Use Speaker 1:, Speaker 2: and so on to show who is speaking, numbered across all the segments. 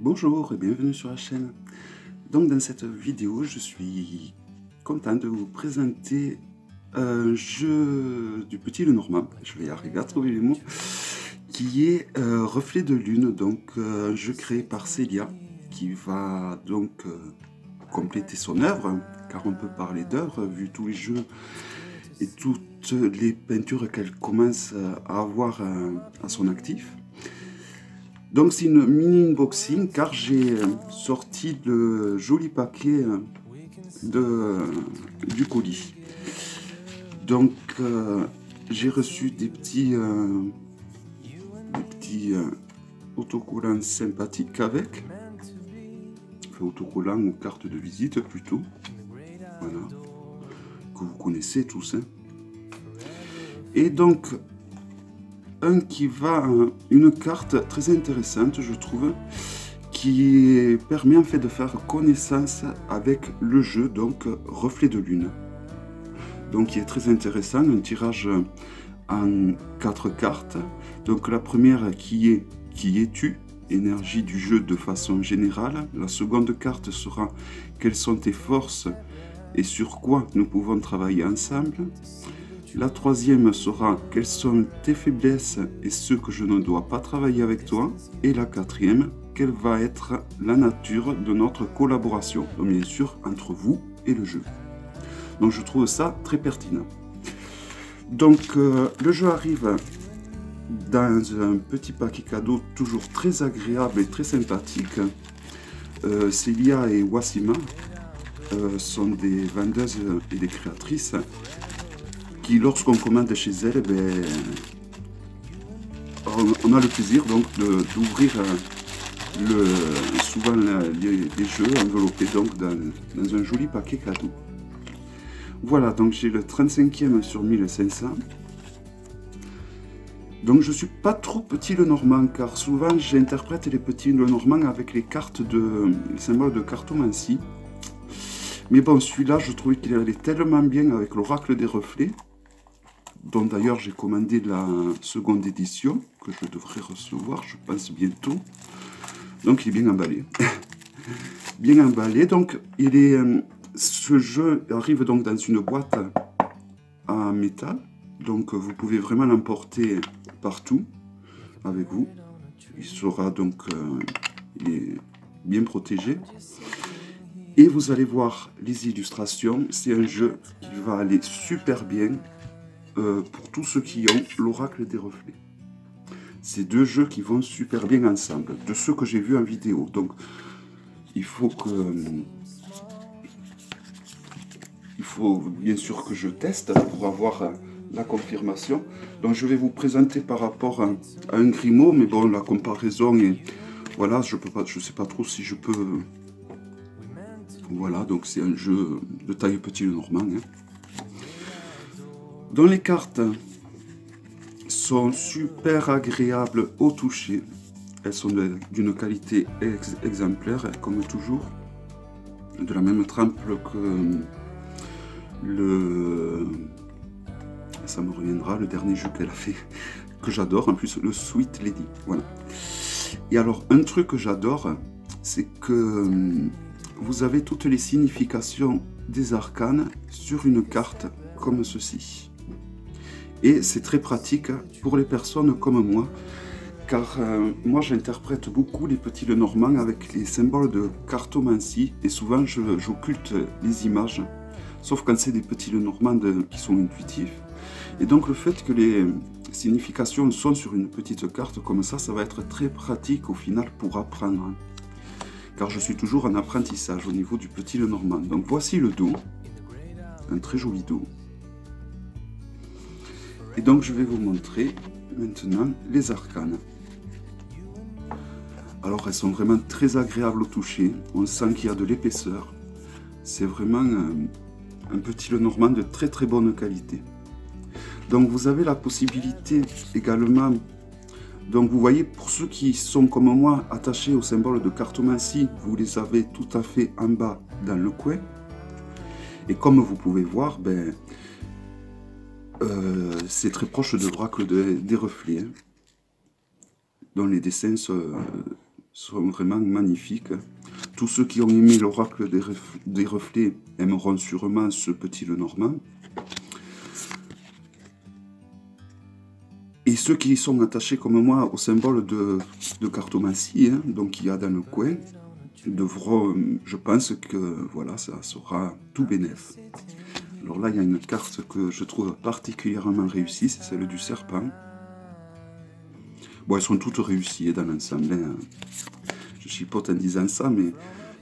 Speaker 1: Bonjour et bienvenue sur la chaîne. Donc dans cette vidéo, je suis content de vous présenter un jeu du petit Lenormand, je vais y arriver à trouver les mots, qui est Reflet de Lune, donc un jeu créé par Célia, qui va donc compléter son œuvre, car on peut parler d'œuvre, vu tous les jeux et toutes les peintures qu'elle commence à avoir à son actif. Donc c'est une mini unboxing car j'ai sorti le joli paquet du colis. Donc j'ai reçu des petits autocollants sympathiques avec, enfin autocollants ou cartes de visite plutôt, voilà, que vous connaissez tous, hein. Et donc une carte très intéressante, je trouve, qui permet en fait de faire connaissance avec le jeu, donc Reflet de Lune. Donc qui est très intéressant, un tirage en 4 cartes. Donc la première qui es-tu, énergie du jeu de façon générale. La seconde carte sera quelles sont tes forces et sur quoi nous pouvons travailler ensemble. La troisième sera quelles sont tes faiblesses et ce que je ne dois pas travailler avec toi. Et la quatrième, quelle va être la nature de notre collaboration, donc bien sûr entre vous et le jeu. Donc je trouve ça très pertinent. Donc le jeu arrive dans un petit paquet cadeau toujours très agréable et très sympathique. Célia et Wassima sont des vendeuses et des créatrices qui, lorsqu'on commande chez elle, on a le plaisir donc d'ouvrir souvent les jeux enveloppés donc dans un joli paquet cadeau. Voilà, donc j'ai le 35e sur 1500. Donc je suis pas trop petit Lenormand, car souvent j'interprète les petits Lenormand avec les cartes les symboles de cartomancie. Mais bon, celui-là, je trouvais qu'il allait tellement bien avec l'oracle des reflets, dont d'ailleurs j'ai commandé la seconde édition, que je devrais recevoir, je pense, bientôt. Donc il est bien emballé. Bien emballé, donc ce jeu arrive donc dans une boîte en métal. Donc vous pouvez vraiment l'emporter partout avec vous. Il sera donc il est bien protégé. Et vous allez voir les illustrations. C'est un jeu qui va aller super bien pour tous ceux qui ont l'oracle des reflets. C'est deux jeux qui vont super bien ensemble, de ceux que j'ai vus en vidéo. Donc il faut bien sûr que je teste pour avoir la confirmation. Donc je vais vous présenter par rapport à un Grimaud, mais bon, la comparaison est... Voilà, je sais pas trop si je peux... Voilà, donc c'est un jeu de taille petit Lenormand, hein. Dont les cartes sont super agréables au toucher. Elles sont d'une qualité exemplaire, comme toujours. De la même trempe que ça me reviendra, le dernier jeu qu'elle a fait, que j'adore, en plus le Sweet Lady, voilà. Et alors, un truc que j'adore, c'est que vous avez toutes les significations des arcanes sur une carte comme ceci. Et c'est très pratique pour les personnes comme moi, car moi j'interprète beaucoup les petits Lenormand avec les symboles de cartomancie, et souvent j'occulte les images, sauf quand c'est des petits Lenormand qui sont intuitifs. Et donc le fait que les significations sont sur une petite carte comme ça va être très pratique au final pour apprendre. Car je suis toujours en apprentissage au niveau du petit Lenormand. Donc voici le dos, un très joli dos. Et donc je vais vous montrer maintenant les arcanes. Alors elles sont vraiment très agréables au toucher, on sent qu'il y a de l'épaisseur. C'est vraiment un petit Lenormand de très très bonne qualité. Donc vous avez la possibilité également, donc vous voyez, pour ceux qui sont comme moi attachés au symbole de cartomancie, vous les avez tout à fait en bas dans le coin. Et comme vous pouvez voir, c'est très proche de l'oracle des reflets, hein, dont les dessins sont vraiment magnifiques. Tous ceux qui ont aimé l'oracle des reflets aimeront sûrement ce petit Lenormand. Et ceux qui sont attachés comme moi au symbole de cartomancie, hein, donc qu'il y a dans le coin, devront, je pense que voilà, ça sera tout bénef. Alors là, il y a une carte que je trouve particulièrement réussie, c'est celle du serpent. Bon, elles sont toutes réussies dans l'ensemble, hein. Je chipote en disant ça, mais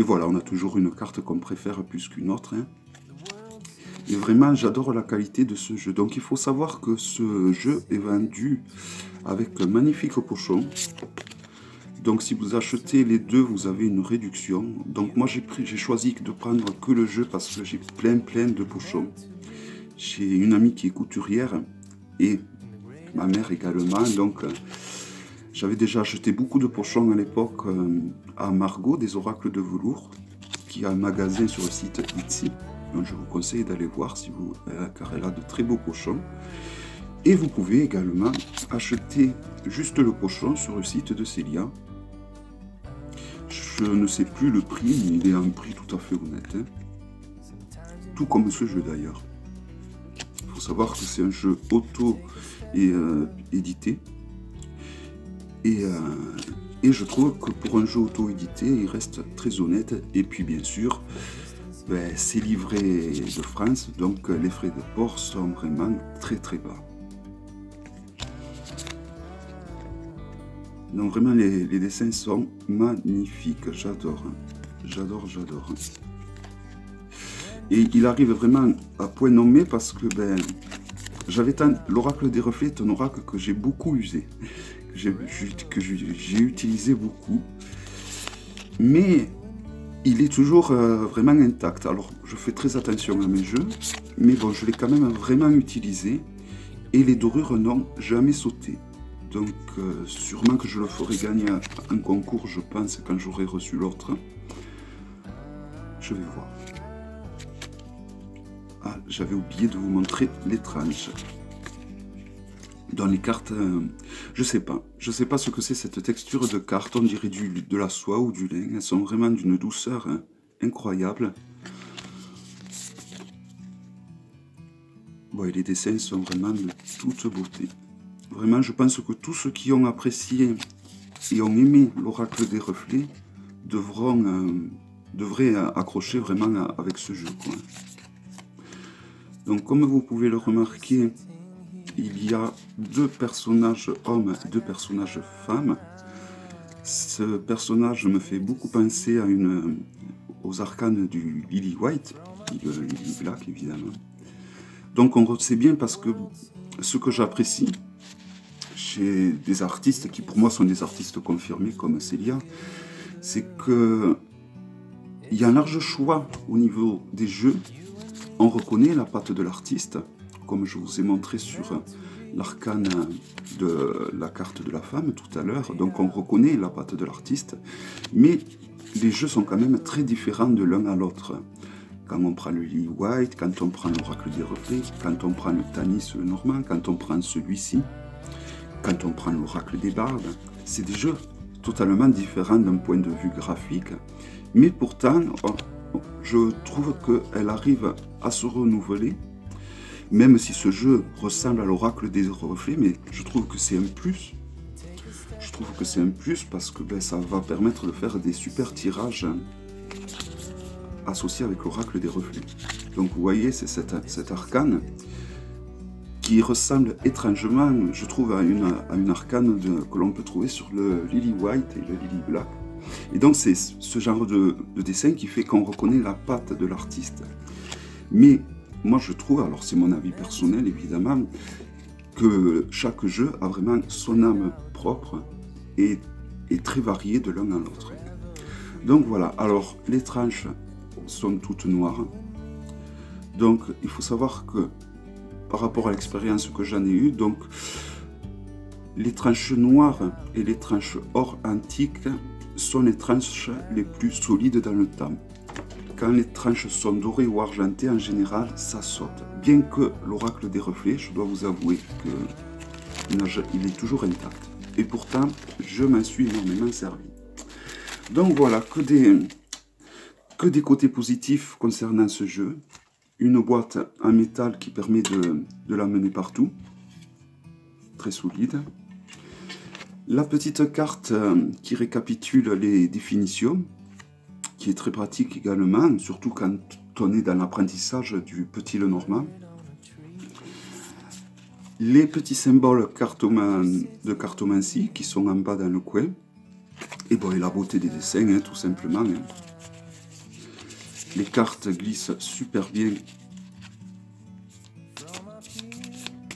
Speaker 1: voilà, on a toujours une carte qu'on préfère plus qu'une autre, hein. Et vraiment, j'adore la qualité de ce jeu. Donc, il faut savoir que ce jeu est vendu avec un magnifique pochon. Donc, si vous achetez les deux, vous avez une réduction. Donc, moi, j'ai choisi de prendre que le jeu parce que j'ai plein de pochons. J'ai une amie qui est couturière et ma mère également. Donc, j'avais déjà acheté beaucoup de pochons à l'époque à Margot, des oracles de velours, qui a un magasin sur le site Etsy. Donc je vous conseille d'aller voir si vous, car elle a de très beaux pochons. Et vous pouvez également acheter juste le pochon sur le site de Célia. Je ne sais plus le prix, mais il est à un prix tout à fait honnête, hein. Tout comme ce jeu d'ailleurs. Il faut savoir que c'est un jeu auto-édité. Et je trouve que pour un jeu auto-édité, il reste très honnête. Et puis bien sûr, ben, c'est livré de France, donc les frais de port sont vraiment très bas. Donc vraiment les dessins sont magnifiques, j'adore, j'adore. Et il arrive vraiment à point nommé parce que ben, l'oracle des reflets est un oracle que j'ai beaucoup usé, que j'ai utilisé beaucoup, mais il est toujours vraiment intact. Alors, je fais très attention à mes jeux, mais bon, je l'ai quand même vraiment utilisé. Et les dorures n'ont jamais sauté. Donc, sûrement que je le ferai gagner un concours, je pense, quand j'aurai reçu l'autre. Je vais voir. Ah, j'avais oublié de vous montrer les tranches. Dans les cartes, je sais pas ce que c'est cette texture de carte, on dirait de la soie ou du lin, elles sont vraiment d'une douceur incroyable. Bon, et les dessins sont vraiment de toute beauté. Vraiment, je pense que tous ceux qui ont apprécié et ont aimé l'oracle des reflets devraient accrocher vraiment avec ce jeu, quoi. Donc, comme vous pouvez le remarquer, il y a deux personnages hommes et deux personnages femmes. Ce personnage me fait beaucoup penser aux arcanes du Lily White, le Lily Black évidemment. Donc on sait bien parce que ce que j'apprécie chez des artistes qui pour moi sont des artistes confirmés comme Célia, c'est qu'il y a un large choix au niveau des jeux. On reconnaît la patte de l'artiste, comme je vous ai montré sur l'arcane de la carte de la femme tout à l'heure. Donc on reconnaît la patte de l'artiste, mais les jeux sont quand même très différents de l'un à l'autre. Quand on prend le Lily White, quand on prend l'oracle des reflets, quand on prend le Tanis le Normand, quand on prend celui-ci, quand on prend l'oracle des bardes, c'est des jeux totalement différents d'un point de vue graphique. Mais pourtant, je trouve qu'elle arrive à se renouveler, même si ce jeu ressemble à l'oracle des reflets, mais je trouve que c'est un plus. Je trouve que c'est un plus parce que ben, ça va permettre de faire des super tirages associés avec l'oracle des reflets. Donc vous voyez, c'est cet arcane qui ressemble étrangement, je trouve, à une arcane que l'on peut trouver sur le Lily White et le Lily Black. Et donc c'est ce genre de dessin qui fait qu'on reconnaît la patte de l'artiste. Mais moi je trouve, alors c'est mon avis personnel évidemment, que chaque jeu a vraiment son âme propre et très variée de l'un à l'autre. Donc voilà, alors les tranches sont toutes noires. Donc il faut savoir que par rapport à l'expérience que j'en ai eue, donc les tranches noires et les tranches or antiques sont les tranches les plus solides dans le temps. Quand les tranches sont dorées ou argentées, en général, ça saute. Bien que l'oracle des reflets, je dois vous avouer qu'il est toujours intact. Et pourtant, je m'en suis énormément servi. Donc voilà, que des côtés positifs concernant ce jeu. Une boîte en métal qui permet de l'amener partout. Très solide. La petite carte qui récapitule les définitions, qui est très pratique également, surtout quand on est dans l'apprentissage du petit Lenormand. Les petits symboles de cartomancie qui sont en bas dans le coin. Et bon, et la beauté des dessins, hein, tout simplement. Hein. Les cartes glissent super bien.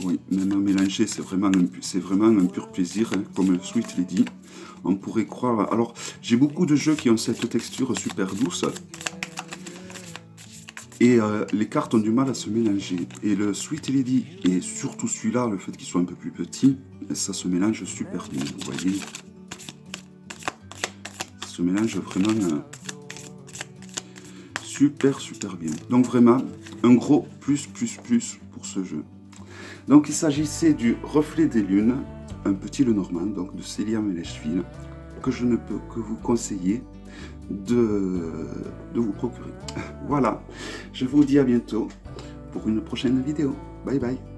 Speaker 1: Oui, même mélanger, c'est vraiment un pur plaisir, hein, comme Sweet Lady. On pourrait croire... Alors, j'ai beaucoup de jeux qui ont cette texture super douce. Et les cartes ont du mal à se mélanger. Et le Sweet Lady, et surtout celui-là, le fait qu'il soit un peu plus petit, ça se mélange super bien, vous voyez. Ça se mélange vraiment super bien. Donc vraiment, un gros plus pour ce jeu. Donc il s'agissait du Reflet des Lunes, un petit Lenormand, donc de Célia Melechville, que je ne peux que vous conseiller de vous procurer. Voilà, je vous dis à bientôt pour une prochaine vidéo. Bye bye.